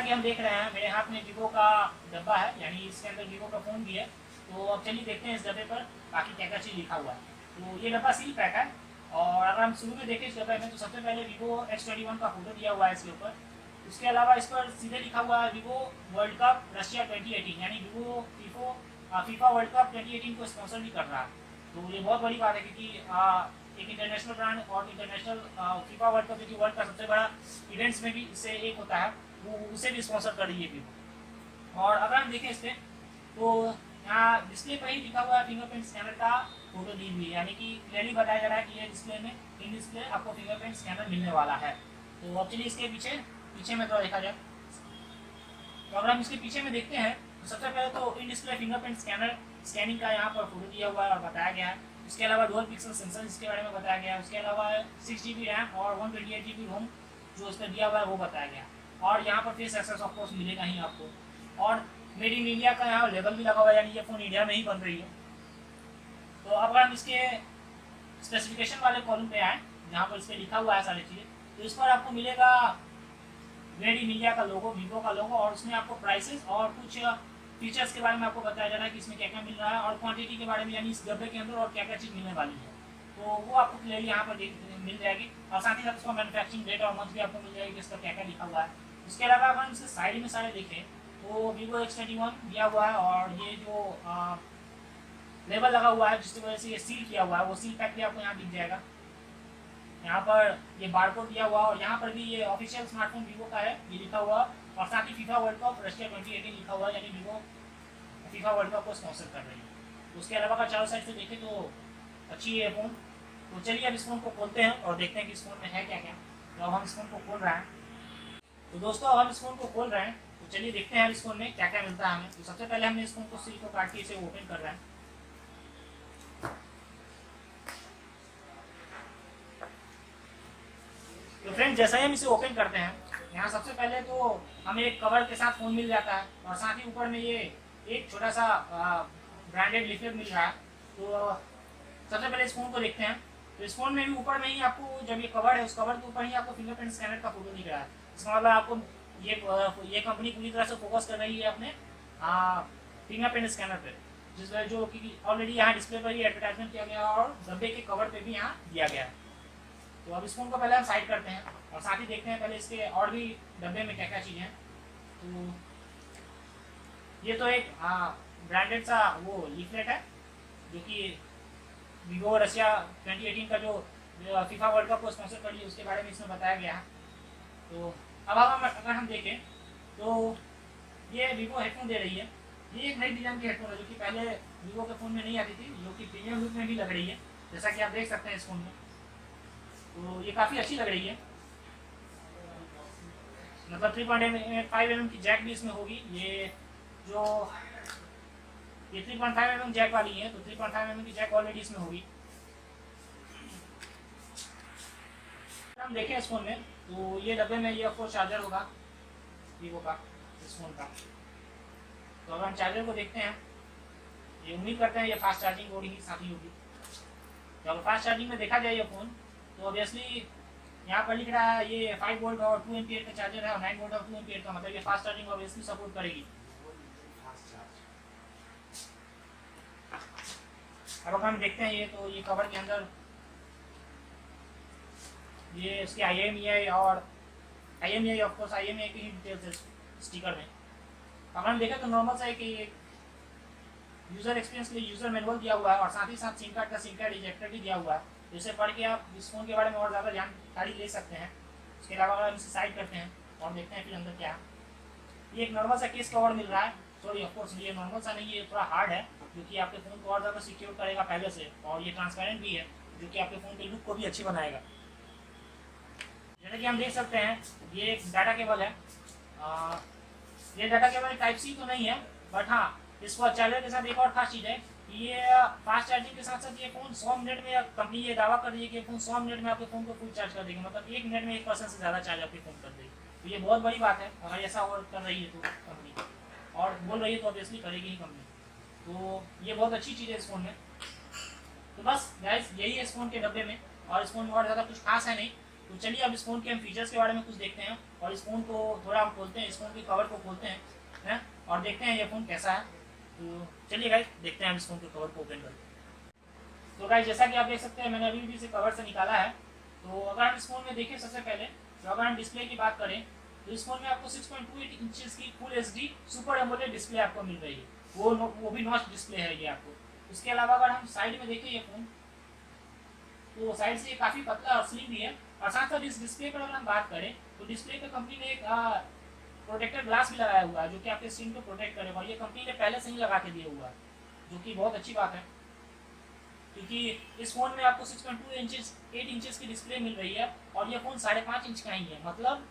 कि हम देख रहे हैं मेरे हाथ में वीवो का डब्बा है, यानी इसके अंदर वीवो का फ़ोन भी है। तो अब चलिए देखते हैं इस डब्बे पर बाकी क्या क्या चीज़ लिखा हुआ है। तो ये डब्बा सील पैक है, और अगर हम शुरू में देखें इस डब्बे में तो सबसे पहले वीवो X21 का फोटो दिया हुआ है इसके ऊपर। उसके अलावा इस पर सीधे लिखा हुआ है वीवो वर्ल्ड कप रशिया 2018, यानी वीवो फीफा वर्ल्ड कप 2018 को स्पॉन्सर भी कर रहा है। तो ये बहुत बड़ी बात है, क्योंकि एक इंटरनेशनल ब्रांड और इंटरनेशनल फीफा वर्ल्ड कप, जो कि वर्ल्ड का सबसे बड़ा इवेंट्स में भी इससे एक होता है, वो उसे भी स्पॉन्सर कर रही है वीवो। और अगर हम देखें इस पर तो यहाँ डिस्प्ले पर ही लिखा हुआ है फिंगरप्रिंट स्कैनर का फोटो दी हुई है, यानी कि क्लियरली बताया जा रहा है कि ये डिस्प्ले में इन डिस्प्ले आपको फिंगरप्रिंट स्कैनर मिलने वाला है। तो अब चलिए इसके पीछे में तो देखा जाए, तो अगर हम इसके पीछे में देखते हैं तो सबसे पहले तो इन डिस्प्ले फिंगरप्रिंट स्कैनिंग का यहाँ पर फोटो दिया हुआ है और बताया गया है। उसके अलावा डुअल पिक्सल सेंसर इसके बारे में बताया गया है। उसके अलावा 6 GB रैम और 128 GB रोम जो इसमें दिया हुआ है वो बताया गया है। और यहाँ पर फेस एक्सेस ऑफ कोर्स मिलेगा ही आपको, और मेड इन इंडिया का यहाँ लेबल भी लगा हुआ है, यानी ये फ़ोन इंडिया में ही बन रही है। तो अब अगर हम इसके स्पेसिफिकेशन वाले कॉलम पे आए जहाँ पर इस पर लिखा हुआ है सारी चीज़ें, तो इस पर आपको मिलेगा मेड इन इंडिया का लोगो, वीवो का लोगो, और उसमें आपको प्राइसेस और कुछ फीचर्स के बारे में आपको बताया जा रहा है कि इसमें क्या क्या मिल रहा है, और क्वांटिटी के बारे में, यानी इस डब्बे के अंदर और क्या क्या चीज़ मिलने वाली है। तो वो आपको क्लियरली यहाँ पर मिल जाएगी, और साथ ही साथ उसका मैन्युफैक्चरिंग डेट और मंथ भी आपको मिल जाएगी कि इसका क्या क्या लिखा हुआ है। उसके अलावा अगर हम इसके साइड में सारे देखें तो वीवो X21 दिया हुआ है, और ये जो लेबल लगा हुआ है जिसकी वजह से ये सील किया हुआ है, वो सील पैक भी आपको यहाँ दिख जाएगा। यहाँ पर ये बारकोड दिया हुआ, और यहाँ पर भी ये ऑफिशियल स्मार्टफोन वीवो का है ये लिखा हुआ, और साथ ही फीफा वर्ल्ड कप रशिया 2018 लिखा हुआ है, यानी वीवो फीफा वर्ल्ड कप को स्पॉन्सर कर रही है। उसके अलावा अगर चारों साइड से देखें तो अच्छी है फ़ोन। तो चलिए अब इस फ़ोन को खोलते हैं और देखते हैं कि इस फ़ोन में है क्या क्या। तो अब हम इस फ़ोन को खोल रहे हैं। तो दोस्तों अब हम इस फ़ोन को खोल रहे हैं, तो चलिए देखते हैं इस फ़ोन में क्या क्या मिलता है हमें। तो सबसे पहले हमने इस फ़ोन को सील को काट के इसे ओपन कर रहे हैं। तो फ्रेंड्स जैसा ही हम इसे ओपन करते हैं, यहाँ सबसे पहले तो हमें एक कवर के साथ फ़ोन मिल जाता है, और साथ ही ऊपर में ये एक छोटा सा ब्रांडेड लिफलेट मिल रहा है। तो सबसे पहले इस फ़ोन को देखते हैं। तो इस फ़ोन में भी ऊपर में ही आपको जब ये कवर है, उस कवर के ऊपर ही आपको फिंगरप्रिंट स्कैनर का फोटो दिख रहा है। इसका मतलब आपको ये कंपनी पूरी तरह से फोकस कर रही है अपने फिंगरप्रिंट स्कैनर पे, जिस वजह जो कि ऑलरेडी यहाँ डिस्प्ले पर ही एडवर्टाइजमेंट किया गया है और डब्बे के कवर पे भी यहाँ दिया गया है। तो अब इस फ़ोन को पहले हम साइड करते हैं और साथ ही देखते हैं पहले इसके और भी डब्बे में क्या क्या चीज़ें हैं। तो ये तो एक ब्रांडेड सा वो लीफलेट है, जो कि वीवो रशिया 2018 का जो फीफा वर्ल्ड कप को स्पॉन्सर कर रही है उसके बारे में इसमें बताया गया है। तो अब अगर हम देखें तो ये वीवो हेडफोन दे रही है। ये एक नई डिज़ाइन की हेडफोन है, जो कि पहले वीवो के फ़ोन में नहीं आती थी, जो कि प्रीमियम लुक में भी लग रही है, जैसा कि आप देख सकते हैं इस फ़ोन में। तो ये काफ़ी अच्छी लग रही है, मतलब 3.5 mm की जैक भी इसमें होगी। ये 3.5 mm जैक वाली है, तो 3.5 mm की जैक ऑलरेडी इसमें होगी। हम देखें इस फ़ोन में तो ये डब्बे में ये आपको चार्जर होगा वीवो का, इस फ़ोन का। तो अगर हम चार्जर को देखते हैं, ये उम्मीद करते हैं ये फास्ट चार्जिंग बोर्ड ही साथ ही होगी। तो अगर फास्ट चार्जिंग में देखा जाए ये फ़ोन, तो ऑब्वियसली यहाँ पर लिख रहा है ये 5 वोल्ट और 2 एम्पियर का चार्जर है, और 9 वोल्ट और 2 एम्पियर का, मतलब ये फास्ट चार्जिंग ऑब्वियसली सपोर्ट करेगी। अब अगर हम देखते हैं ये, तो ये कवर के अंदर ये इसके IMEI और IMEI ऑफ कोर्स IMEI की ही डिटेल्स है स्टिकर में। अगर हम देखें तो नॉर्मल सा है कि यूज़र एक्सपीरियंस के लिए यूज़र मैनुअल दिया हुआ है, और साथ ही साथ सिम कार्ड इजेक्टर भी दिया हुआ है, जिसे पढ़ के आप इस फ़ोन के बारे में और ज़्यादा जानकारी ले सकते हैं। उसके अलावा अगर हम इसे साइड करते हैं और देखते हैं फिर अंदर क्या है, ये एक नॉर्मल सा केस कवर मिल रहा है। सॉरी ऑफकोर्स ये नॉर्मल सा नहीं है, ये थोड़ा हार्ड है, जो कि आपके फ़ोन को और ज़्यादा सिक्योर करेगा पहले से, और ये ट्रांसपेरेंट भी है, जो कि आपके फ़ोन के लुक को भी अच्छी बनाएगा। जैसे कि हम देख सकते हैं ये एक डाटा केबल है। ये डाटा केबल टाइप C तो नहीं है, बट हाँ इस चार्जर के साथ एक और खास चीज़ है, ये फास्ट चार्जिंग के साथ साथ ये फ़ोन 100 मिनट में, कंपनी ये दावा कर रही है कि फ़ोन 100 मिनट में आपके फ़ोन को फुल चार्ज कर देगी, मतलब 1 मिनट में 1% से ज़्यादा चार्ज आपके फ़ोन कर देगी। तो ये बहुत बड़ी बात है अगर ऐसा और कर रही है तो कंपनी, और बोल रही है तो ऑब्वियसली करेगी ही कंपनी। तो ये बहुत अच्छी चीज़ है इस फ़ोन में। तो बस गाइस यही है इस फ़ोन के डब्बे में, और इस फ़ोन में और ज़्यादा कुछ खास है नहीं। तो चलिए अब इस फ़ोन के हम फीचर्स के बारे में कुछ देखते हैं और इस फ़ोन को थोड़ा हम खोलते हैं, इस फ़ोन के कवर को खोलते हैं और देखते हैं ये फ़ोन कैसा है। तो चलिए गाइस देखते हैं हम इस फ़ोन के कवर को ओपन करके। तो गाइस जैसा कि आप देख सकते हैं मैंने अभी भी इसे कवर से निकाला है। तो अगर हम इस फ़ोन में देखें सबसे पहले, तो अगर हम डिस्प्ले की बात करें तो इस फ़ोन में आपको 6.28 इंचेस की full HD super AMOLED display आपको मिल रही है, वो भी नॉच डिस्प्ले है ये आपको। उसके अलावा अगर हम साइड में देखें ये फ़ोन, तो साइड से ये काफ़ी पतला और स्लिम भी है। और साथ साथ इस डिस्प्ले पर अगर हम बात करें तो डिस्प्ले पे कंपनी ने एक प्रोटेक्टर ग्लास भी लगाया हुआ है जो कि आपके स्क्रीन को प्रोटेक्ट करेगा, और ये कंपनी ने पहले से ही लगा के दिया हुआ है, जो कि बहुत अच्छी बात है, क्योंकि इस फ़ोन में आपको 6.28 इंचेस की डिस्प्ले मिल रही है और ये फ़ोन 5.5 इंच का ही है। मतलब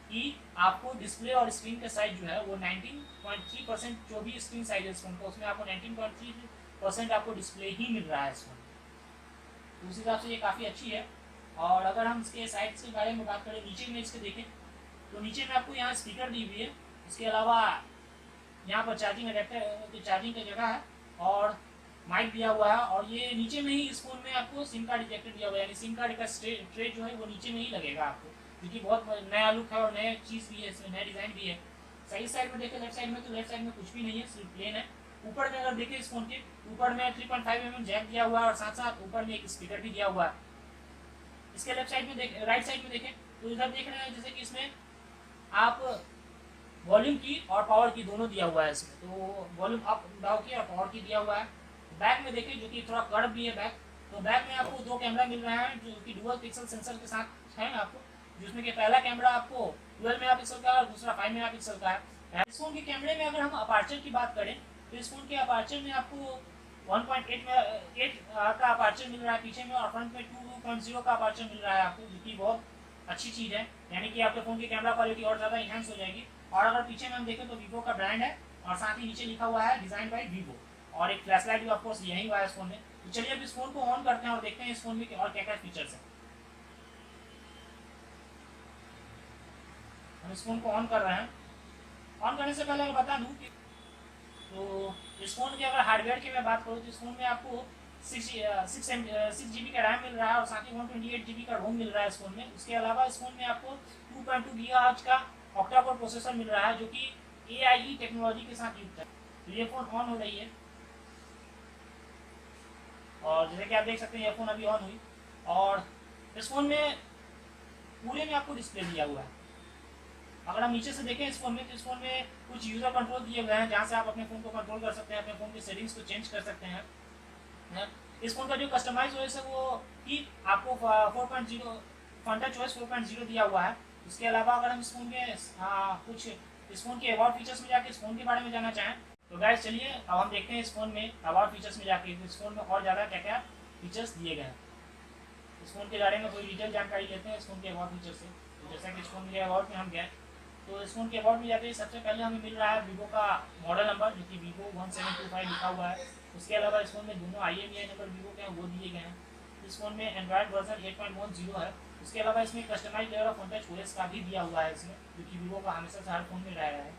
कि आपको डिस्प्ले और स्क्रीन का साइज जो है वो 19.3% जो भी स्क्रीन साइज है इस फ़ोन का, उसमें आपको 19.3% आपको डिस्प्ले ही मिल रहा है इस फ़ोन। तो उस हिसाब से ये काफ़ी अच्छी है। और अगर हम इसके साइड के बारे में बात करें, नीचे में इसके देखें तो नीचे में आपको यहाँ स्पीकर दी हुई है, इसके अलावा यहाँ पर चार्जिंग अडेप्टर, चार्जिंग की जगह है और माइक दिया हुआ है। और ये नीचे में ही इस फोन में आपको सिम कार्ड इजेक्टर दिया हुआ है, यानी सिम कार्ड का ट्रे जो है वो नीचे में ही लगेगा आपको, क्योंकि बहुत नया लुक है और नया चीज़ भी है इसमें, नया डिज़ाइन भी है। सही साइड में देखें लेफ्ट साइड में, तो लेफ्ट साइड में कुछ भी नहीं है, सिर्फ प्लेन है। ऊपर में अगर देखें इस फोन के ऊपर में 3.5 mm जैक दिया हुआ है और साथ साथ ऊपर में एक स्पीकर भी दिया हुआ है। इसके लेफ्ट साइड में देखें, राइट साइड में देखें तो इधर देख रहे हैं जैसे कि इसमें आप वॉल्यूम की और पावर की दोनों दिया हुआ है इसमें, तो वॉल्यूम अप डाउन की और पावर की दिया हुआ है। बैक में देखें जो कि थोड़ा कर्व भी है बैक, तो बैक में आपको 2 कैमरा मिल रहा है जो कि डुअल पिक्सल सेंसर के साथ है आपको, जिसमें कि पहला कैमरा आपको 12 मेगापिक्सल का और दूसरा 5 मेगापिक्सल का है। इस फोन के कैमरे में अगर हम अपार्चर की बात करें तो इस फोन के अपार्चर में आपको 1.8 का अपार्चर मिल रहा है पीछे में, और फ्रंट में 2.0 का अपार्चर मिल रहा है आपको, जो कि बहुत अच्छी चीज़ है, यानी कि आपके फ़ोन की कैमरा क्वालिटी और ज़्यादा इनहेंस हो जाएगी। और अगर पीछे में हम देखें तो वीवो का ब्रांड है और साथ ही नीचे लिखा हुआ है डिज़ाइन बाय वीवो, और एक फ्लैश लाइट भी ऑफकोर्स यही हुआ है इस फोन में। तो चलिए अब इस फोन को ऑन करते हैं और देखते हैं इस फोन में और क्या क्या फीचर्स हैं। हम इस फोन को ऑन कर रहे हैं। ऑन करने से पहले मैं बता दूं कि तो इस फोन की अगर हार्डवेयर की मैं बात करूँ तो इस फोन में आपको 6 GB का रैम मिल रहा है और साथ ही 128 GB का रोम मिल रहा है इस फोन में। उसके अलावा इस फोन में आपको 2.2 GHz का ऑक्टा कोर प्रोसेसर मिल रहा है जो कि AIE टेक्नोलॉजी के साथ युक्त है। तो ये फ़ोन ऑन हो रही है और जैसे कि आप देख सकते हैं ये फ़ोन अभी ऑन हुई, और इस फ़ोन में पूरे में आपको डिस्प्ले दिया हुआ है। अगर हम नीचे से देखें इस फ़ोन में, तो इस फ़ोन में कुछ यूज़र कंट्रोल दिए हुए हैं जहाँ से आप अपने फ़ोन को कंट्रोल कर सकते हैं, अपने फ़ोन की सेटिंग्स को चेंज कर सकते हैं। इस फ़ोन का जो कस्टमाइज ओएस है वो कि आपको 4.0 फंटच ओएस 4.0 दिया हुआ है। इसके अलावा अगर हम इस फ़ोन के कुछ इस फ़ोन के अवार्ड फीचर्स में जाके इस फ़ोन के बारे में जानना चाहें तो गाइस चलिए अब हम देखते हैं इस फ़ोन में अवार्ड फीचर्स में जाके इस फ़ोन में और ज़्यादा क्या क्या फीचर्स दिए गए हैं। इस फ़ोन के बारे में कोई डिटेल जानकारी लेते हैं इस फ़ोन के अवार्ड फीचर से। तो जैसा कि इस फ़ोन के अवार्ड में हम गए तो इस फोन के अबाउट में जाते हैं सबसे पहले हमें मिल रहा है वीवो का मॉडल नंबर जो कि वीवो 1725 लिखा हुआ है। उसके अलावा इस फोन में दोनों IMEI नंबर वीवो के हैं वो दिए गए हैं। इस फोन में एंड्रॉयड वर्जन 8.10 है। उसके अलावा इसमें customize layer of Funtouch OS का भी दिया हुआ है इसमें, जो कि वीवो का हमेशा से हर फोन में रह रहा है।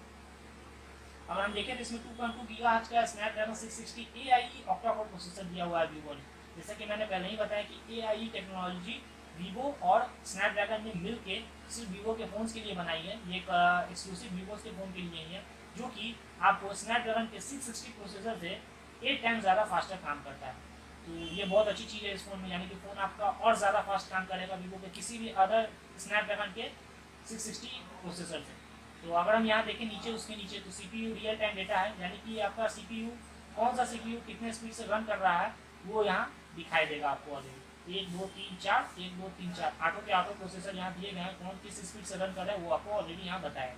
अगर हम देखें तो इसमें 2.2 GHz का Snapdragon 660 AIE octa core processor दिया हुआ है वीवो ने। जैसा कि मैंने पहले ही बताया कि AIE टेक्नोलॉजी वीवो और स्नैपड्रैगन ने मिल के सिर्फ वीवो के फ़ोन्स के लिए बनाई है। ये एक एक्सक्लूसिव वीवो के फ़ोन के लिए ही है, जो कि आपको स्नैपड्रैगन के 660 प्रोसेसर से 8 टाइम ज़्यादा फास्टर काम करता है। तो ये बहुत अच्छी चीज़ है इस फ़ोन में, यानी कि फ़ोन आपका और ज़्यादा फास्ट काम करेगा वीवो के किसी भी अदर स्नैपड्रैगन के 660 प्रोसेसर से। तो अगर हम यहाँ देखें नीचे, उसके नीचे तो CPU रियल टाइम डेटा है, यानी कि आपका CPU कौन सा CPU कितने स्पीड से रन कर रहा है वो यहाँ दिखाई देगा आपको। ऑलरेडी 1 2 3 4 1 2 3 4 ऑटो के ऑटो प्रोसेसर यहाँ दिए गए हैं, कौन किस स्पीड से रन कर रहा है वो आपको ऑलरेडी यहाँ बताया।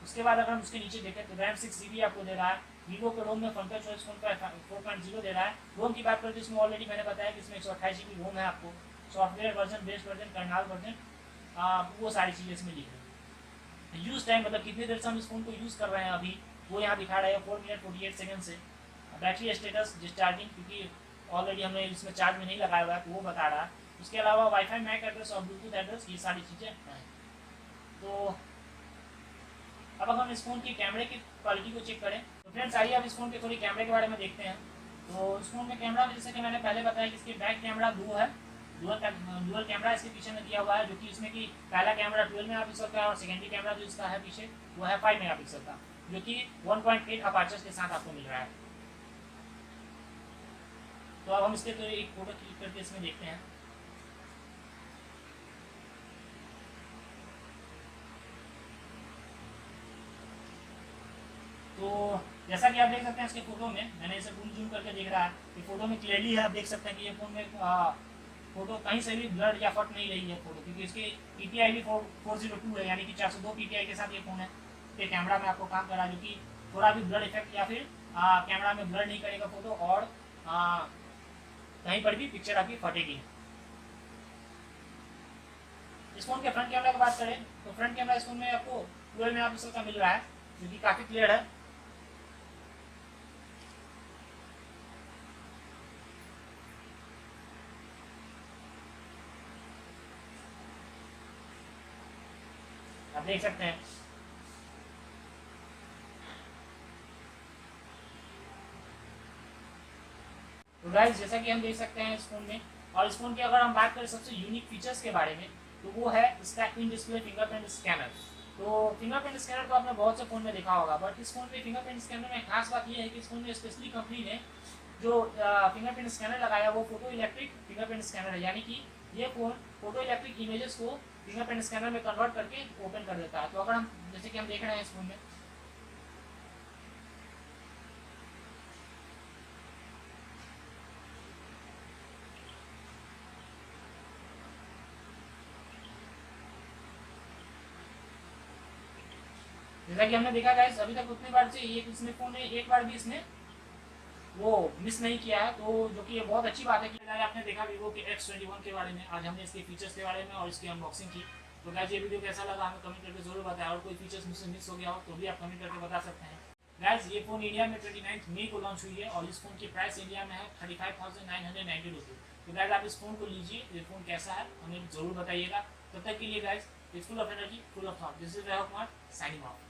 उसके बाद अगर हम उसके नीचे देखें तो रैम 6 GB आपको दे रहा है। वीवो के रोम में फंटच ओएस फोन का 4.0 दे रहा है। रोम की बात करें तो इसमें ऑलरेडी मैंने बताया कि इसमें 128 GB रोम है। आपको software version, best version, kernel version, वो सारी चीज़ें इसमें लिख रही है। यूज़ टाइम मतलब कितनी देर से हम इस फोन को यूज़ कर रहे हैं अभी वो यहाँ दिखा रहा है 4 मिनट 48 सेकंड से। बैटरी स्टेटस डिस्चार्जिंग, क्योंकि ऑलरेडी हमने इसमें चार्ज में नहीं लगाया हुआ है तो वो बता रहा है। उसके अलावा वाईफाई मैक एड्रेस और ब्लूटूथ एड्रेस, ये सारी चीज़ें हैं। तो अब हम इस फ़ोन की कैमरे की क्वालिटी को चेक करें तो फ्रेंड्स आइए अब इस फ़ोन के थोड़ी कैमरे के बारे में देखते हैं। तो इस फ़ोन में कैमरा जैसे कि मैंने पहले बताया कि इसकी बैक कैमरा 2 है डुअल कैमरा इसके पीछे में दिया हुआ है, जो कि इसमें कि पहला कैमरा 12 मेगापिक्सल का है और सेकेंडरी कैमरा जो इसका है पीछे वो है 5 मेगापिक्सल का, जो कि 1.8 अपर्चर के साथ आपको मिल रहा है। तो अब हम इसके तो एक फोटो क्लिक करके इसमें देखते हैं। तो जैसा कि आप देख सकते हैं इसके फोटो में, मैंने इसे फुल जूम करके देख रहा है कि फोटो में क्लियरली है, आप देख सकते हैं कि ये फोन में फोटो कहीं से भी ब्लर या फट नहीं रही है फोटो, क्योंकि इसके PTI भी 402 है, यानी कि 402 PTI के साथ ये फोन है। ये कैमरा में आपको काम कर रहा है, जो कि थोड़ा भी ब्लर इफेक्ट या फिर कैमरा में ब्लर नहीं करेगा फोटो, और कहीं पर भी पिक्चर आपकी फटेगी। इस फोन के फ्रंट कैमरा की बात करें तो फ्रंट कैमरा इस फोन में आपको 12 मेगापिक्सल का मिल रहा है, जो कि काफी क्लियर है। आप देख सकते हैं। तो गाइस जैसा कि हम देख सकते हैं इस फोन में, और इस फोन की अगर हम बात करें सबसे यूनिक फीचर्स के बारे में, तो वो है इसका इन डिस्प्ले फिंगरप्रिंट स्कैनर। तो फिंगरप्रिंट स्कैनर तो आपने बहुत से फोन में देखा होगा, बट इस फोन में फिंगरप्रिंट स्कैनर में खास बात ये है कि इस फोन में स्पेशली कंपनी ने जो फिंगरप्रिंट स्कैनर लगाया वो फोटो इलेक्ट्रिक फिंगरप्रिंट स्कैनर है, यानी कि ये फोन फोटो इलेक्ट्रिक इमेजेस को फिंगरप्रिंट स्कैनर में कन्वर्ट करके ओपन कर देता है। तो अगर हम जैसे कि हम देख रहे हैं इस फोन में, जैसा कि हमने देखा गाइस अभी तक उतनी बार से ये इसने फोन में एक बार भी इसने वो मिस नहीं किया है, तो जो कि ये बहुत अच्छी बात है कि आपने देखा Vivo के X21 के बारे में, आज हमने इसके फीचर्स के बारे में और इसकी अनबॉक्सिंग की। तो गाइस ये वीडियो कैसा लगा हमें कमेंट करके जरूर बताएं, और कोई फीचर्स मुझसे मिस हो गया हो तो भी आप कमेंट करके बता सकते हैं। गाइस ये फोन इंडिया में 29 मई को लॉन्च हुई है, और इस फोन की प्राइस इंडिया में है 35,990 रुपये। तो गाइस आप इस फोन को लीजिए, ये फोन कैसा है हमें जरूर बताइएगा। तब तक के लिए guys it's full of energy, full of thought, this is Rahul Kumar signing off.